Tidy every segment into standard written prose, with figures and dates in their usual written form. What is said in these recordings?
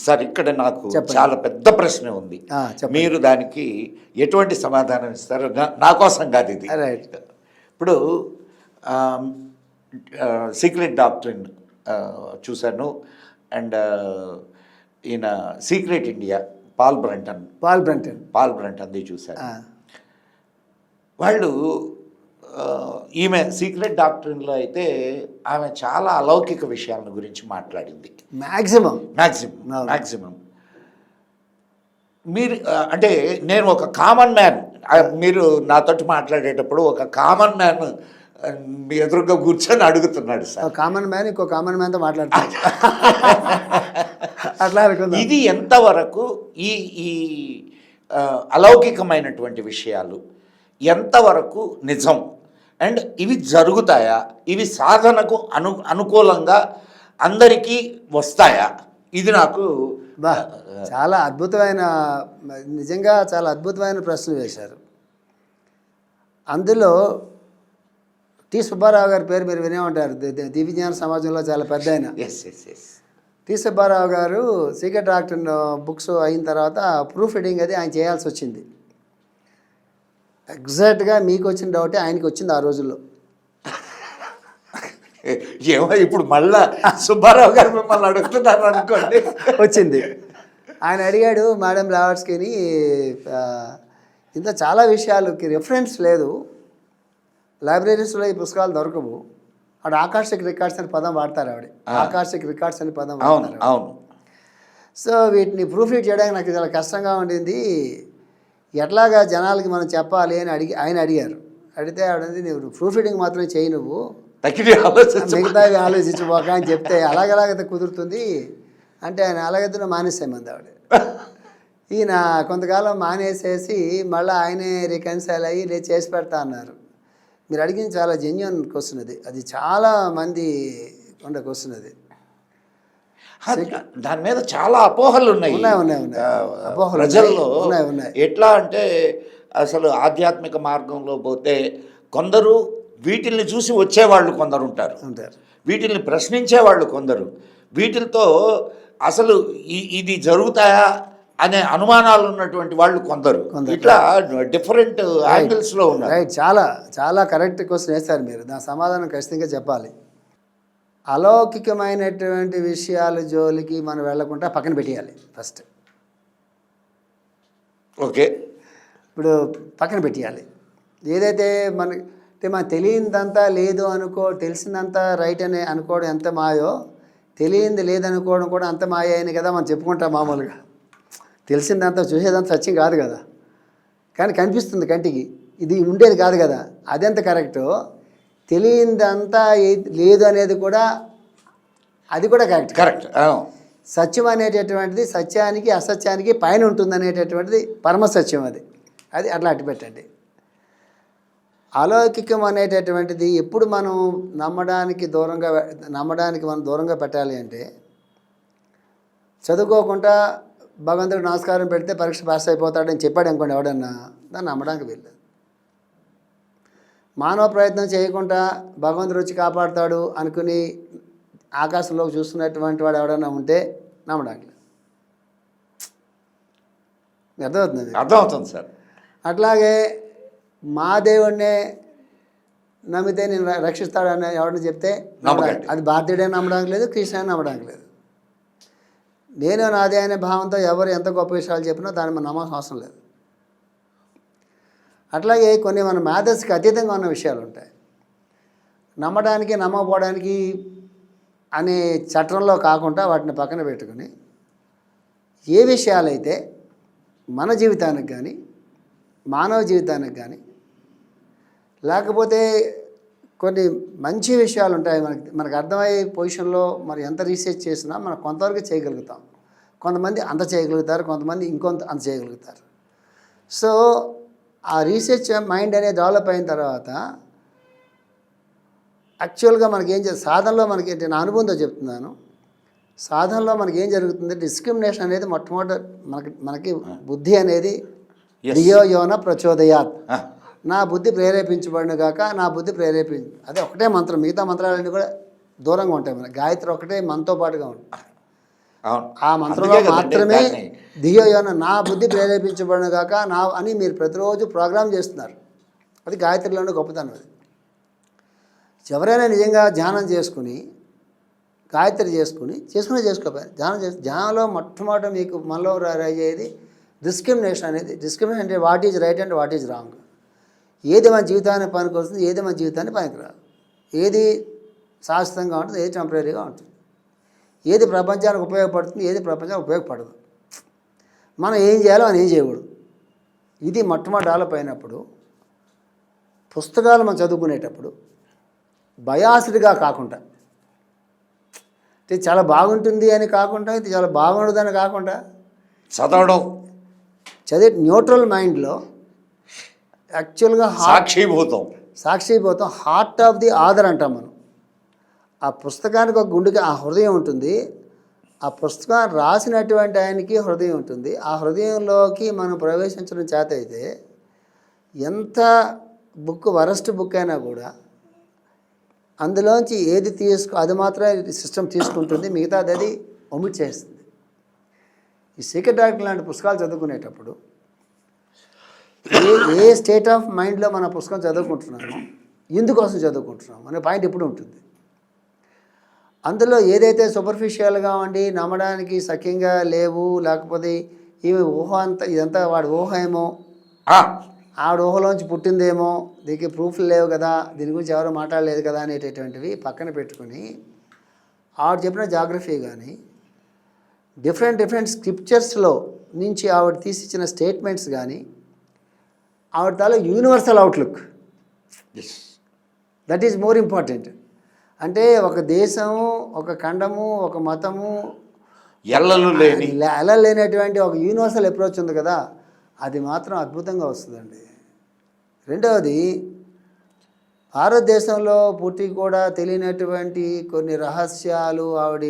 Sir ఇక్కడ నాకు చాలా పెద్ద ప్రశ్న ఉంది. మీరు దానికి ఎటువంటి సమాధానం ఇస్తారు? నా కోసం కాదు ఇది. ఇప్పుడు సీక్రెట్ డాక్టరీన్ చూశాను, అండ్ ఈయన సీక్రెట్ ఇండియా పాల్ బ్రంటన్ది చూశాను. వాళ్ళు ఈమె సీక్రెట్ డాక్టరీన్లో అయితే ఆమె చాలా అలౌకిక విషయాల గురించి మాట్లాడింది. మ్యాక్సిమం మీరు అంటే నేను ఒక కామన్ మ్యాన్, మీరు నాతోటి మాట్లాడేటప్పుడు ఒక కామన్ మ్యాన్ మీ ఎదురుగా కూర్చొని అడుగుతున్నాడు సార్. కామన్ మ్యాన్ ఇంకో కామన్ మ్యాన్తో మాట్లాడుతున్నాడు. అట్లా ఇది ఎంతవరకు ఈ ఈ అలౌకికమైనటువంటి విషయాలు ఎంతవరకు నిజం, అండ్ ఇవి జరుగుతాయా, ఇవి సాధనకు అనుకూలంగా అందరికీ వస్తాయా? ఇది నాకు చాలా అద్భుతమైన, నిజంగా చాలా అద్భుతమైన ప్రశ్న వేశారు. అందులో టి సుబ్బారావు గారి పేరు మీరు వినే ఉంటారు. దివ్యజ్ఞాన సమాజంలో చాలా పెద్ద ఆయన. టి సుబ్బారావు గారు సీక్రెట్ డాక్టర్ బుక్స్ అయిన తర్వాత ప్రూఫ్ రీడింగ్ అది ఆయన చేయాల్సి వచ్చింది. ఎగ్జాక్ట్గా మీకు వచ్చిన డౌటే ఆయనకి వచ్చింది ఆ రోజుల్లో. ఏమో ఇప్పుడు మళ్ళా సుబ్బారావు గారు మిమ్మల్ని అడుగుతున్నారు అనుకోండి. వచ్చింది. ఆయన అడిగాడు మేడం లావర్స్కిని, ఇంత చాలా విషయాలకి రిఫరెన్స్ లేదు, లైబ్రరీస్లో ఈ పుస్తకాలు దొరకవు, ఆవిడ ఆకాశిక్ రికార్డ్స్ అని పదం వాడతారు. ఆకాశిక్ రికార్డ్స్ అని పదం వాడతారు. అవును. సో వీటిని ప్రూఫ్ రీడ్ చేయడానికి నాకు చాలా కష్టంగా ఉండింది, ఎట్లాగా జనాలకి మనం చెప్పాలి అని ఆయన అడిగారు. అడిగితే ఆవిడంది, నువ్వు ప్రూఫ్ రీడింగ్ మాత్రం చేయి, నువ్వు మిగతావి ఆలోచించుకోక అని చెప్తే అలాగైతే కుదురుతుంది అంటే ఆయన అలాగైతే మానేసేమంది ఆవిడ. ఈయన కొంతకాలం మానేసేసి మళ్ళీ ఆయనే రికన్సైల్ అయ్యి నేను చేసి పెడతా అన్నారు. మీరు అడిగింది చాలా జెన్యున్ క్వశ్చన్ అది. అది చాలా మంది ఉండే క్వశ్చన్ అది. దాని మీద చాలా అపోహలు ఉన్నాయి ప్రజల్లో. ఎట్లా అంటే అసలు ఆధ్యాత్మిక మార్గంలో పోతే కొందరు వీటిల్ని చూసి వచ్చేవాళ్ళు కొందరు ఉంటారు, వీటిల్ని ప్రశ్నించేవాళ్ళు కొందరు, వీటితో అసలు ఇది జరుగుతాయా అనే అనుమానాలు ఉన్నటువంటి వాళ్ళు కొందరు, ఇట్లా డిఫరెంట్ యాంగిల్స్లో ఉన్నారు. చాలా చాలా కరెక్ట్ క్వశ్చన్ వేస్తారు మీరు. దాని సమాధానం ఖచ్చితంగా చెప్పాలి. అలౌకికమైనటువంటి విషయాల జోలికి మనం వెళ్లకుండా పక్కన పెట్టేయాలి ఫస్ట్. ఓకే, ఇప్పుడు పక్కన పెట్టేయాలి. ఏదైతే మనకు తెలియనిదంతా లేదు తెలిసిందంతా రైట్ అని అనుకోవడం ఎంత మాయో, తెలియంది లేదనుకోవడం కూడా అంత మాయ అయిన కదా మనం చెప్పుకుంటాం మామూలుగా. తెలిసిందంతా చూసేదంతా సత్యం కాదు కదా, కానీ కనిపిస్తుంది కంటికి, ఇది ఉండేది కాదు కదా, అదెంత కరెక్టో తెలియందంతా లేదు అనేది కూడా, అది కూడా కరెక్ట్. సత్యం అనేటటువంటిది సత్యానికి అసత్యానికి పైన ఉంటుంది అనేటటువంటిది పరమసత్యం. అది అట్లా అట్టి పెట్టండి. అలౌకికం అనేటటువంటిది ఎప్పుడు మనం నమ్మడానికి మనం దూరంగా పెట్టాలి అంటే, చదువుకోకుండా భగవంతుడికి నమస్కారం పెడితే పరీక్ష పాస్ అయిపోతాడని చెప్పాడు అనుకోండి ఎవడన్నా, దాన్ని నమ్మడానికి వీల్లేదు. మానవ ప్రయత్నం చేయకుండా భగవంతుడు వచ్చి కాపాడుతాడు అనుకుని ఆకాశంలోకి చూస్తున్నటువంటి వాడు ఎవడన్నా ఉంటే నమ్మడానికి అర్థమవుతుంది సార్. అట్లాగే మా దేవుడినే నమ్మితే నేను రక్షిస్తాడని ఎవరిని చెప్తే అది భారతీయుడే నమ్మడానికి లేదు, క్రిస్టియన్ నమ్మడానికి లేదు. నేను నాదే అనే భావంతో ఎవరు ఎంత గొప్ప విషయాలు చెప్పినా దాన్ని మనం నమ్మాల్సిన అవసరం లేదు. అట్లాగే కొన్ని మన మేధస్సుకి అతీతంగా ఉన్న విషయాలు ఉంటాయి. నమ్మడానికి నమ్మకపోవడానికి అనే చట్టంలో కాకుండా వాటిని పక్కన పెట్టుకుని ఏ విషయాలైతే మన జీవితానికి కానీ మానవ జీవితానికి కానీ, లేకపోతే కొన్ని మంచి విషయాలు ఉంటాయి మనకు అర్థమయ్యే పొజిషన్లో మరి ఎంత రీసెర్చ్ చేసినా మనం కొంతవరకు చేయగలుగుతాం. కొంతమంది అంత చేయగలుగుతారు, కొంతమంది ఇంకొంత అంత చేయగలుగుతారు. సో ఆ రీసెర్చ్ మైండ్ అనేది డెవలప్ అయిన తర్వాత యాక్చువల్గా సాధనలో మనకి నా అనుభవంతో చెప్తున్నాను, సాధనలో మనకి ఏం జరుగుతుంది, డిస్క్రిమినేషన్ అనేది మొట్టమొదటి మనకి బుద్ధి అనేది ధియో యోన ప్రచోదయాత్, నా బుద్ధి ప్రేరేపించబడిన కాక నా బుద్ధి అదే ఒకటే మంత్రం. మిగతా మంత్రాలన్నీ కూడా దూరంగా ఉంటాయి. మన గాయత్రి ఒకటే మనతో పాటుగా ఉంటుంది. అవును. ఆ మంత్రంలో అందుకే కదండి మాత్రమే దాన్ని ధియోయోన నా బుద్ధి ప్రేరేపించబడిన కాక నా అని మీరు ప్రతిరోజు ప్రోగ్రామ్ చేస్తున్నారు. అది గాయత్రిలోనే గొప్పతనం. అది ఎవరైనా నిజంగా ధ్యానం చేసుకుని గాయత్రి చేసుకోపోయారు. ధ్యానంలో మొట్టమొదట మీకు మనలో అయ్యేది డిస్క్రిమినేషన్ అనేది. డిస్క్రిమినేషన్ అంటే what is right and what is wrong. ఏది మన జీవితాన్ని పనికొస్తుంది, ఏది మన జీవితాన్ని పనికిరాదు, ఏది శాశ్వతంగా ఉంటుంది, ఏది టెంపరీగా ఉంటుంది, ఏది ప్రపంచానికి ఉపయోగపడుతుంది, ఏది ప్రపంచానికి ఉపయోగపడదు, మనం ఏం చేయాలో మనం ఏం చేయకూడదు. ఇది మొట్టమొదటి డెవలప్ అయినప్పుడు పుస్తకాలు మనం చదువుకునేటప్పుడు బయాస్డ్గా కాకుండా, ఇది చాలా బాగుంటుంది అని కాకుండా, ఇది చాలా బాగుండదని కాకుండా చదవడం చదివే న్యూట్రల్ మైండ్లో యాక్చువల్గా సాక్షిభూతం హార్ట్ ఆఫ్ ది ఆథర్ అంటాం మనం. ఆ పుస్తకానికి ఒక గుండెకి ఆ హృదయం ఉంటుంది. ఆ పుస్తకాన్ని రాసినటువంటి ఆయనకి హృదయం ఉంటుంది. ఆ హృదయంలోకి మనం ప్రవేశించడం చేత అయితే ఎంత బుక్ వరస్ట్ బుక్ అయినా కూడా అందులోంచి ఏది అది మాత్రమే సిస్టమ్ తీసుకుంటుంది, మిగతాది అది ఒమిట్ చేస్తుంది. ఈ సీక్రెట్ డాక్టర్ లాంటి పుస్తకాలు చదువుకునేటప్పుడు ఏ స్టేట్ ఆఫ్ మైండ్లో మన పుస్తకం చదువుకుంటున్నామో, ఎందుకోసం చదువుకుంటున్నాం అనే పాయింట్ ఎప్పుడు ఉంటుంది. అందులో ఏదైతే సూపర్ఫిషియల్గా ఉండి నమ్మడానికి సఖ్యంగా లేవు, లేకపోతే ఈమె ఊహ అంతా ఇదంతా వాడి ఊహ ఏమో, ఆవిడ ఊహలోంచి పుట్టిందేమో, దీనికి ప్రూఫ్లు లేవు కదా, దీని గురించి ఎవరో మాట్లాడలేదు కదా అనేటటువంటివి పక్కన పెట్టుకుని ఆవిడ చెప్పిన జాగ్రఫీ కానీ డిఫరెంట్ స్క్రిప్చర్స్లో నుంచి ఆవిడ తీసిచ్చిన స్టేట్మెంట్స్ కానీ ఆవిడ తాలూ universal outlook, that is more important. అంటే ఒక దేశము, ఒక ఖండము, ఒక మతము ఎల్లలు లేనటువంటి ఒక యూనివర్సల్ అప్రోచ్ ఉంది కదా, అది మాత్రం అద్భుతంగా వస్తుందండి. రెండవది, భారతదేశంలో పుట్టి కూడా తెలియనటువంటి కొన్ని రహస్యాలు ఆవిడ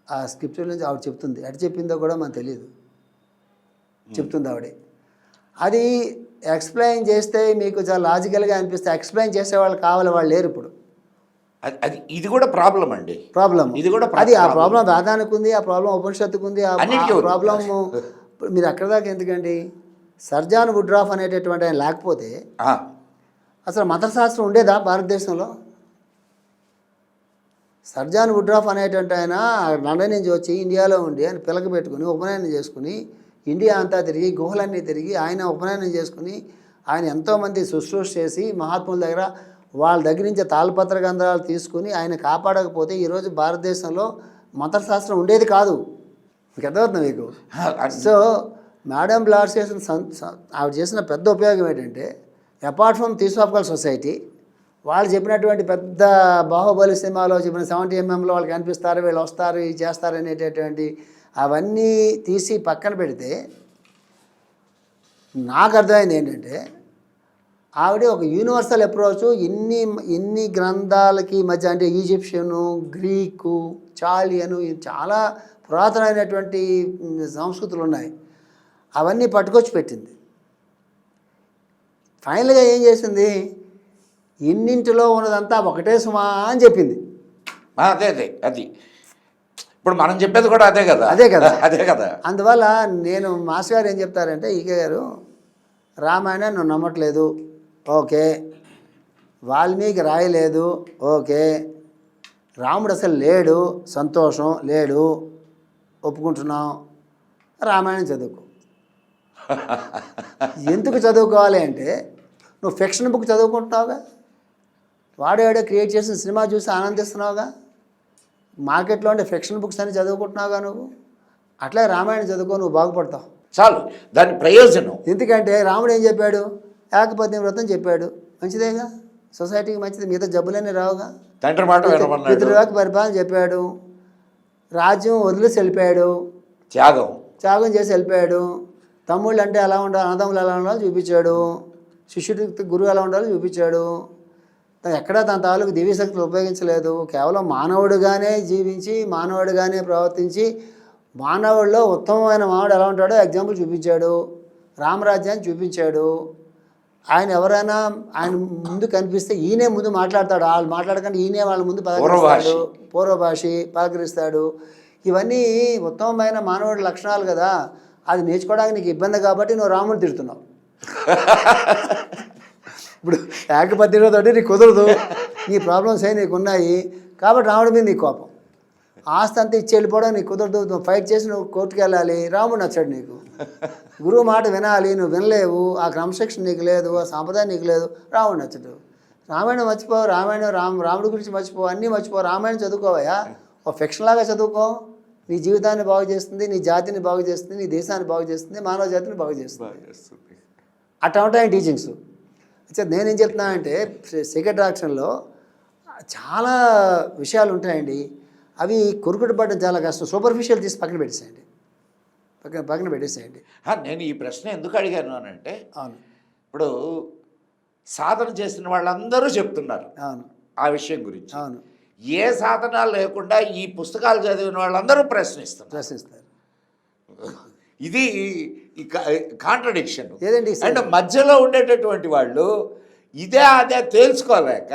ఆ స్క్రిప్చర్ నుంచి ఆవిడ చెప్తుంది. ఎటు చెప్పిందో కూడా మనకు తెలియదు, చెప్తుంది ఆవిడే. అది ఎక్స్ప్లెయిన్ చేస్తే మీకు చాలా లాజికల్గా అనిపిస్తే ఎక్స్ప్లెయిన్ చేసేవాళ్ళు కావాలి, వాళ్ళు లేరు ఇప్పుడు. అది ఇది కూడా ప్రాబ్లం అండి. ఇది కూడా అది ఆ ప్రాబ్లం వేదానికి ఉంది, ఆ ప్రాబ్లం ఉపనిషత్తుకు ఉంది, ఆ ప్రాబ్లం మీరు అక్కడ దాకా ఎందుకండి. సర్జాన్ వుడ్రాఫ్ అనేటటువంటి ఆయన లేకపోతే అసలు మంత్రశాస్త్రం ఉండేదా భారతదేశంలో? సర్జాన్ వుడ్రాఫ్ అనేటువంటి ఆయన లండన్ నుంచి వచ్చి ఇండియాలో ఉండి ఆయన పిలక పెట్టుకుని ఉపనయనం చేసుకుని ఇండియా అంతా తిరిగి గుహలన్నీ తిరిగి ఆయన ఉపనయనం చేసుకుని ఆయన ఎంతోమంది శుశ్రూష చేసి మహాత్ముల దగ్గర వాళ్ళ దగ్గర నుంచి తాళపత్ర గ్రంథాలు తీసుకుని ఆయన కాపాడకపోతే ఈరోజు భారతదేశంలో మంత్రశాస్త్రం ఉండేది కాదు. మీకు అర్థమవుతుంది మీకు? సో మేడం బ్లాడ్స్ ఆవిడ చేసిన పెద్ద ఉపయోగం ఏంటంటే, అపార్ట్ ఫ్రమ్ థియోసాఫికల్ సొసైటీ, వాళ్ళు చెప్పినటువంటి పెద్ద బాహుబలి సినిమాలో చెప్పిన 70mm వాళ్ళకి కనిపిస్తారు, వీళ్ళు వస్తారు, ఇది చేస్తారు అనేటటువంటి అవన్నీ తీసి పక్కన పెడితే నాకు అర్థమైంది ఏంటంటే, ఆవిడ ఒక యూనివర్సల్ అప్రోచ్ ఇన్ని గ్రంథాలకి మధ్య, అంటే ఈజిప్షియను, గ్రీకు, చాలియను, చాలా పురాతనమైనటువంటి సంస్కృతులు ఉన్నాయి, అవన్నీ పట్టుకొచ్చి పెట్టింది. ఫైనల్గా ఏం చేసింది, ఇన్నింటిలో ఉన్నదంతా ఒకటే సుమా అని చెప్పింది. అదే అది ఇప్పుడు మనం చెప్పేది కూడా అదే కదా. అందువల్ల నేను మాస్టర్ గారు ఏం చెప్తారంటే, ఈకే గారు రామాయణం నువ్వు నమ్మట్లేదు, ఓకే, వాల్మీకి రాయలేదు, ఓకే, రాముడు అసలు లేడు, సంతోషం, లేడు, ఒప్పుకుంటున్నాం, రామాయణం చదువుకో. ఎందుకు చదువుకోవాలి అంటే, నువ్వు ఫిక్షన్ బుక్ చదువుకుంటున్నావుగా, వాడే క్రియేట్ చేసిన సినిమా చూసి ఆనందిస్తున్నావుగా, మార్కెట్లో ఉండే ఫిక్షన్ బుక్స్ అని చదువుకుంటున్నావుగా నువ్వు, అట్లే రామాయణం చదువుకో, నువ్వు బాగుపడతావు. చాలు, దాని ప్రయోజనం. ఎందుకంటే రాముడు ఏం చెప్పాడు, ఏకపత్ని వ్రతం చెప్పాడు, మంచిదేగా, సొసైటీకి మంచిది, మిగతా జబ్బులన్నీ రావుగా. తండ్రి మాట పితృవాక్య పరిపాలన చెప్పాడు, రాజ్యం వదిలేసి వెళ్ళిపోయాడు, త్యాగం చేసి వెళ్ళిపోయాడు, తమ్ముళ్ళు అంటే ఎలా ఉండాలి, అన్నదమ్ములు ఎలా ఉండాలో చూపించాడు, శిష్యుడికి గురువు ఎలా ఉండాలో చూపించాడు. ఎక్కడా తన తాలూకు దివ్యశక్తులు ఉపయోగించలేదు, కేవలం మానవుడిగానే జీవించి మానవుడిగానే ప్రవర్తించి మానవుడిలో ఉత్తమమైన మానవుడు ఎలా ఉంటాడో ఎగ్జాంపుల్ చూపించాడు, రామరాజ్యాన్ని చూపించాడు. ఆయన ఎవరైనా ఆయన ముందు కనిపిస్తే ఈయనే ముందు మాట్లాడతాడు, వాళ్ళు మాట్లాడకుండా ఈయనే వాళ్ళ ముందు పలకరిస్తాడు, పూర్వభాషి పలకరిస్తాడు. ఇవన్నీ ఉత్తమమైన మానవుడి లక్షణాలు కదా, అది నేర్చుకోవడానికి నీకు ఇబ్బంది కాబట్టి నువ్వు రాముని తిడుతున్నావు. ఇప్పుడు ఏకపత్నితోటి నీకు కుదరదు, నీ ప్రాబ్లమ్స్ అయి నీకు ఉన్నాయి కాబట్టి రాముడి మీద నీకు కోపం. ఆస్తి అంతా ఇచ్చి వెళ్ళిపోవడం నీకు కుదరదు, నువ్వు ఫైట్ చేసి నువ్వు కోర్టుకు వెళ్ళాలి, రాముడు నచ్చాడు నీకు. గురువు మాట వినాలి, నువ్వు వినలేవు, ఆ క్రమశిక్షణ నీకు లేదు, ఆ సాంప్రదాయం నీకు లేదు, రాముడు నచ్చడు. రామాయణం మర్చిపో, రాముడి గురించి మర్చిపో, అన్నీ మర్చిపో, రామాయణం చదువుకోవయ్యా, ఒక ఫిక్షన్ లాగా చదువుకో. నీ జీవితాన్ని బాగు చేస్తుంది, నీ జాతిని బాగు చేస్తుంది, నీ దేశాన్ని బాగు చేస్తుంది, మానవ జాతిని బాగు చేస్తుంది. అట్లా ఉంటాయి టీచింగ్స్. అయితే నేనేం చెప్తున్నానంటే సీక్రెట్ యాక్షన్లో చాలా విషయాలు ఉంటాయండి, అవి కొరుకుడు పడడం చాలా కష్టం. సూపర్ఫిషియల్ తీసి పక్కన పెట్టేసేయండి, పక్కన పెట్టేసేయండి. నేను ఈ ప్రశ్న ఎందుకు అడిగాను అని అంటే, అవును, ఇప్పుడు సాధన చేసిన వాళ్ళందరూ చెప్తున్నారు అవును, ఆ విషయం గురించి. అవును, ఏ సాధన లేకుండా ఈ పుస్తకాలు చదివిన వాళ్ళందరూ ప్రశ్నిస్తారు. ఇది కాంట్రడిక్షన్. ఏదండి అండ్ మధ్యలో ఉండేటటువంటి వాళ్ళు ఇదే అదే తేల్చుకోలేక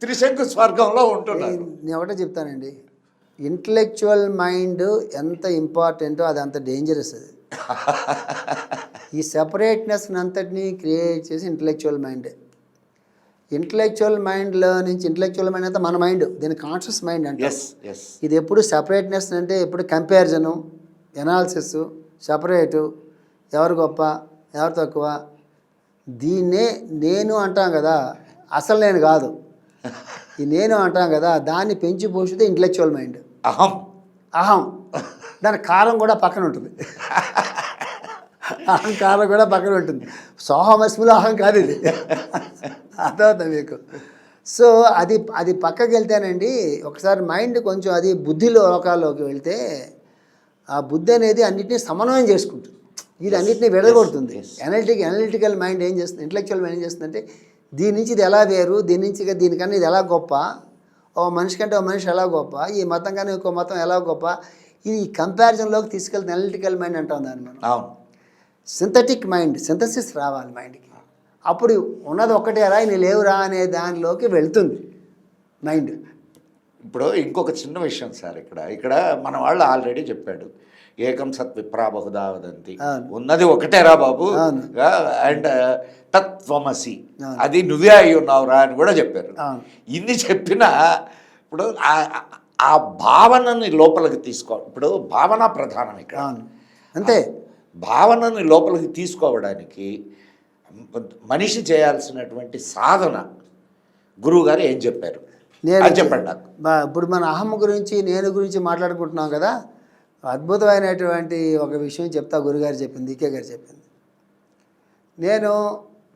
త్రిశంకు స్వర్గంలో ఉంటున్నారు. నేను ఒకటే చెప్తానండి, ఇంటలెక్చువల్ మైండ్ ఎంత ఇంపార్టెంటో అది అంత డేంజరస్. అది ఈ సెపరేట్నెస్ అంతటినీ క్రియేట్ చేసి ఇంటలెక్చువల్ మైండే. ఇంటలెక్చువల్ మైండ్లో నుంచి, ఇంటలెక్చువల్ మైండ్ అంతా మన మైండ్, దీని కాన్షియస్ మైండ్ అంటే. ఇది ఎప్పుడు సెపరేట్నెస్ అంటే ఎప్పుడు కంపారిజను, ఎనాలిసిస్, సపరేటు, ఎవరు గొప్ప ఎవరు తక్కువ, దీన్నే నేను అంటాం కదా, అసలు నేను కాదు, ఈ నేను అంటాం కదా, దాన్ని పెంచి పోషితే ఇంటలెక్చువల్ మైండ్. అహం దాని కారం కూడా పక్కన ఉంటుంది, అహంకారం కూడా పక్కన ఉంటుంది. సోహమస్మిలో అహం కాదు ఇది, అర్థమవుతుంది మీకు. సో అది పక్కకి వెళ్తేనండి, ఒకసారి మైండ్ కొంచెం అది బుద్ధి లోకాల్లోకి వెళ్తే ఆ బుద్ధి అనేది అన్నింటినీ సమన్వయం చేసుకుంటుంది, ఇది అన్నింటినీ విడగొడుతుంది. అనలిటికల్ మైండ్ ఏం చేస్తుంది, ఇంటలెక్చువల్ మైండ్ ఏం చేస్తుందంటే దీని నుంచి ఇది ఎలా వేరు, దీని నుంచి దీనికన్నా ఇది ఎలా గొప్ప, ఓ మనిషి కంటే ఓ మనిషి ఎలా గొప్ప, ఈ మతం కన్నా ఇంకో మతం ఎలా గొప్ప, ఇది కంపారిజన్లోకి తీసుకెళ్తే అనలిటికల్ మైండ్ అంటాం దాన్ని మనం. సింథటిక్ మైండ్, సింథసిస్ రావాలి మైండ్కి, అప్పుడు ఉన్నది ఒక్కటే రా, నీ లేవురా అనే దానిలోకి వెళ్తుంది మైండ్. ఇప్పుడు ఇంకొక చిన్న విషయం సార్, ఇక్కడ మన వాళ్ళు ఆల్రెడీ చెప్పాడు, ఏకం సత్ విప్రా బహుదా వదంతి, ఉన్నది ఒకటేరా బాబు, అండ్ తత్వమసి, అది నువ్వే అయి ఉన్నావురా అని కూడా చెప్పారు. ఇన్ని చెప్పినా ఇప్పుడు ఆ భావనని లోపలికి ఇప్పుడు భావన ప్రధానం ఇక్కడ, అంతే. భావనని లోపలికి తీసుకోవడానికి మనిషి చేయాల్సినటువంటి సాధన గురువు గారు ఏం చెప్పారు చెప్పండి నాకు. ఇప్పుడు మన అహం గురించి, నేను గురించి మాట్లాడుకుంటున్నాం కదా, అద్భుతమైనటువంటి ఒక విషయం చెప్తా. గురుగారు చెప్పింది, ఈకే గారు చెప్పింది. నేను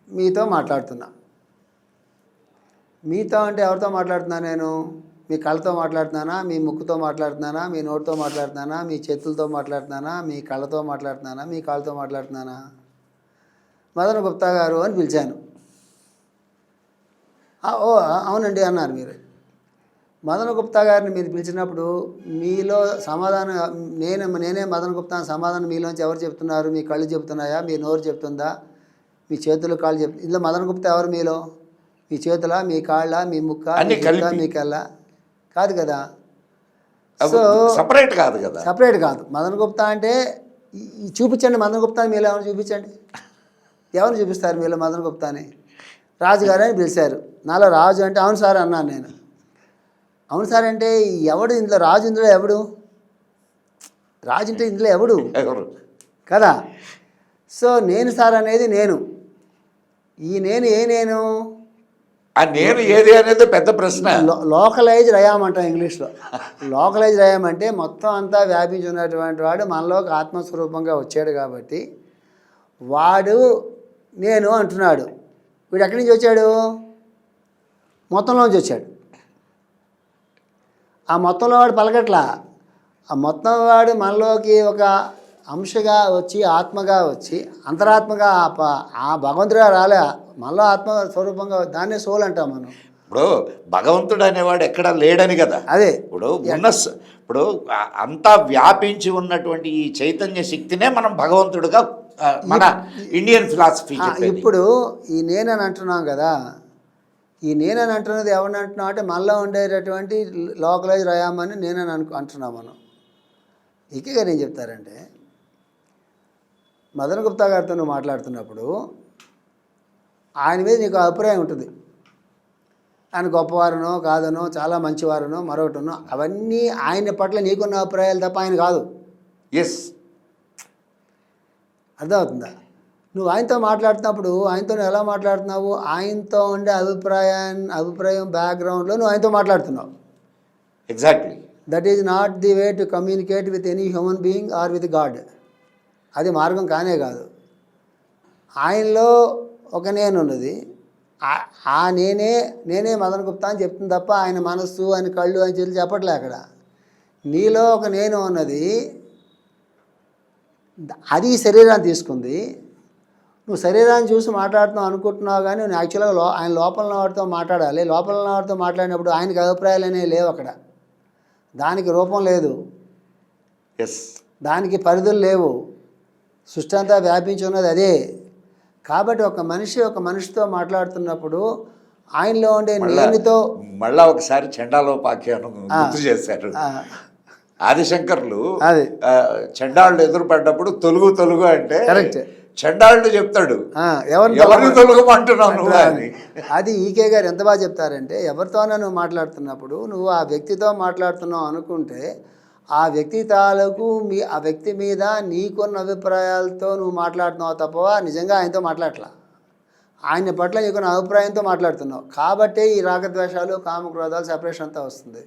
మీతో మాట్లాడుతున్నా, మీతో అంటే ఎవరితో మాట్లాడుతున్నా? నేను మీ కళ్ళతో మాట్లాడుతున్నానా, మీ ముక్కుతో మాట్లాడుతున్నానా, మీ నోటితో మాట్లాడుతున్నానా, మీ చేతులతో మాట్లాడుతున్నానా, మీ కళ్ళతో మాట్లాడుతున్నానా, మీ కాళ్ళతో మాట్లాడుతున్నానా? మదన్ గుప్తా గారు అని పిలిచాను. ఓ అవునండి అన్నారు మీరు. మదన్ గుప్తా గారిని మీరు పిలిచినప్పుడు మీలో సమాధానం నేనే మదన్ గుప్తా సమాధానం మీలోంచి ఎవరు చెప్తున్నారు? మీ కళ్ళు చెప్తున్నాయా, మీ నోరు చెప్తుందా, మీ చేతులు కాళ్ళు ఇందులో మదన్ గుప్తా ఎవరు మీలో? మీ చేతుల, మీ కాళ్ళ, మీ ముక్క, మీ కళ్ళ? కాదు కదా. సో సపరేట్ కాదు కదా, సపరేట్ కాదు. మదన్ గుప్తా అంటే చూపించండి, మదన్ గుప్తాని మీలో ఎవరు చూపించండి, ఎవరు చూపిస్తారు మీలో మదన్ గుప్తాని? రాజుగారు అని పిలిచారు, నాలో రాజు అంటే అవును సార్ అన్నాను నేను. అవును సార్ అంటే ఎవడు ఇందులో రాజు? ఇందులో ఎవడు రాజు? అంటే ఇందులో ఎవడు కదా. సో నేను సార్ అనేది నేను, ఈ నేను నేను ఏది అనేది పెద్ద ప్రశ్న. లోకలైజ్ రయామంటాం ఇంగ్లీష్లో. లోకలైజ్ రయామంటే మొత్తం అంతా వ్యాపించి ఉన్నటువంటి వాడు మనలోకి ఆత్మస్వరూపంగా వచ్చాడు కాబట్టి వాడు నేను అంటున్నాడు. వీడు ఎక్కడి నుంచి వచ్చాడు? మొత్తంలోంచి వచ్చాడు. ఆ మొత్తంలో వాడు పలకట్లా, ఆ మొత్తం వాడు మనలోకి ఒక అంశగా వచ్చి, ఆత్మగా వచ్చి, అంతరాత్మగా ఆ భగవంతుడే రాలే, మనలో ఆత్మ స్వరూపంగా, దాన్నే సోల్ అంటాం మనం. ఇప్పుడు భగవంతుడు అనేవాడు ఎక్కడ లేడని కదా. అదే ఇప్పుడు అంతా వ్యాపించి ఉన్నటువంటి ఈ చైతన్య శక్తినే మనం భగవంతుడుగా మన ఇండియన్ ఫిలాసఫీ. ఇప్పుడు ఈ నేనని అంటున్నాం కదా, ఈ నేనని అంటున్నది ఎవరిని అంటున్నావు అంటే మనలో ఉండేటటువంటి లోకలైజ్ రయామని నేనని అంటున్నాం మనం. ఈకే గారు ఏం చెప్తారంటే, మదన్ గుప్తా గారితో నువ్వు మాట్లాడుతున్నప్పుడు ఆయన మీద నీకు అభిప్రాయం ఉంటుంది. ఆయన గొప్పవారనో కాదనో చాలా మంచివారనో మరొకటనో అవన్నీ ఆయన పట్ల నీకున్న అభిప్రాయాలు తప్ప ఆయన కాదు. ఎస్, అర్థమవుతుందా? నువ్వు ఆయనతో మాట్లాడుతున్నప్పుడు ఆయనతో నువ్వు ఎలా మాట్లాడుతున్నావు? ఆయనతో ఉండే అభిప్రాయం బ్యాక్గ్రౌండ్లో నువ్వు ఆయనతో మాట్లాడుతున్నావు. Exactly. That is not the way to communicate with any human being or with God. అది మార్గం కానే కాదు. ఆయనలో ఒక నేను ఉన్నది. ఆ నేనే మదన్ గుప్తా అని చెప్తుంది తప్ప ఆయన మనస్సు, ఆయన కళ్ళు, ఆయన చెల్లి చెప్పట్లే అక్కడ. నీలో ఒక నేను ఉన్నది, అది శరీరాన్ని తీసుకుంది. నువ్వు శరీరాన్ని చూసి మాట్లాడుతున్నావు అనుకుంటున్నావు, కానీ నువ్వు యాక్చువల్గా ఆయన లోపల వాడితో మాట్లాడాలి. లోపల వాడితో మాట్లాడినప్పుడు ఆయనకి అభిప్రాయాలు అనేవి లేవు అక్కడ. దానికి రూపం లేదు, ఎస్, దానికి పరిధులు లేవు. సృష్టి అంతా వ్యాపించి ఉన్నది అదే. కాబట్టి ఒక మనిషితో మాట్లాడుతున్నప్పుడు ఆయనలో ఉండే నేనుతో మళ్ళా ఒకసారి చండాలోపాఖ్యానం గుర్తు చేశారు. ఆదిశంకర్లు అది చండాళ్ళు ఎదురుపడ్డప్పుడు తొలుగు అంటే కరెక్ట్. చండాళ్ళు చెప్తాడు, ఎవరిని తొలగమంటున్నావు అని. అది ఈకే గారు ఎంత బాగా చెప్తారంటే, ఎవరితోనో నువ్వు మాట్లాడుతున్నప్పుడు నువ్వు ఆ వ్యక్తితో మాట్లాడుతున్నావు అనుకుంటే ఆ వ్యక్తి తాలూకు ఆ వ్యక్తి మీద నీకున్న అభిప్రాయాలతో నువ్వు మాట్లాడుతున్నావు తప్ప నిజంగా ఆయనతో మాట్లాడట్లా. ఆయన పట్ల నీకున్న అభిప్రాయంతో మాట్లాడుతున్నావు. కాబట్టే ఈ రాగద్వేషాలు, కామక్రోధాలు, సెపరేషన్ అంతా వస్తుంది.